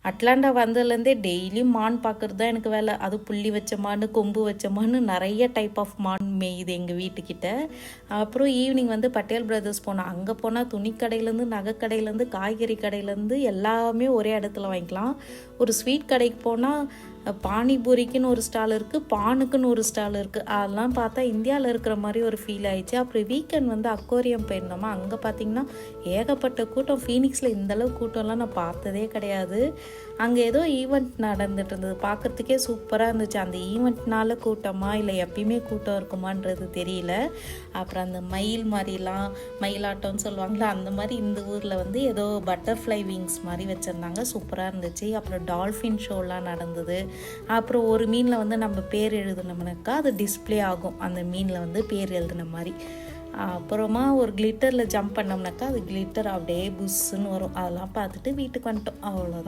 Atlanta வந்ததுலேருந்தே டெய்லியும் மான் பார்க்குறது தான் எனக்கு வேலை. அது புள்ளி வச்ச மான், கொம்பு வச்ச மான், நிறைய டைப் ஆஃப் மான் மேயுது எங்கள் வீட்டுக்கிட்ட. அப்புறம் ஈவினிங் வந்து பட்டேல் பிரதர்ஸ் போனோம். அங்கே போனால் துணி கடையிலேருந்து, நகை கடையிலேருந்து, காய்கறி கடையிலேருந்து எல்லாமே ஒரே இடத்துல வாங்கிக்கலாம். ஒரு ஸ்வீட் கடைக்கு போனால் பானிபூரிக்குன்னு ஒரு ஸ்டால் இருக்குது, பானுக்குன்னு ஒரு ஸ்டால் இருக்குது. அதெல்லாம் பார்த்தா இந்தியாவில் இருக்கிற மாதிரி ஒரு ஃபீல் ஆயிடுச்சு. அப்புறம் வீக்கெண்ட் வந்து அக்வாரியம் போயிருந்தோமா, அங்கே பார்த்திங்கன்னா ஏகப்பட்ட கூட்டம். ஃபீனிக்ஸில் இந்தளவு கூட்டம்லாம் நான் பார்த்ததே கிடையாது. அங்கே ஏதோ ஈவெண்ட் நடந்துட்டு இருந்தது, பார்க்குறதுக்கே சூப்பராக இருந்துச்சு. அந்த ஈவெண்ட்னால கூட்டமா இல்லை எப்பயுமே கூட்டம் இருக்குமான்றது தெரியல. அப்புறம் அந்த மயில் மாதிரிலாம், மயிலாட்டம்னு சொல்லுவாங்களா, அந்த மாதிரி இந்த ஊரில் வந்து ஏதோ பட்டர்ஃப்ளை விங்ஸ் மாதிரி வச்சுருந்தாங்க, சூப்பராக இருந்துச்சு. அப்புறம் டால்ஃபின் ஷோலாம் நடந்தது. அப்புறம் ஒரு மீனில் வந்து நம்ம பேர் எழுதுனோம்னாக்கா அது டிஸ்பிளே ஆகும், அந்த மீனில் வந்து பேர் எழுதுன மாதிரி. அப்புறமா ஒரு கிளிட்டரில் ஜம்ப் பண்ணோம்னாக்கா அது கிளிட்டர் அப்படியே புஷ்ஷுன்னு வரும். அதெல்லாம் பார்த்துட்டு வீட்டுக்கு வந்துட்டோம், அவ்வளோதான்.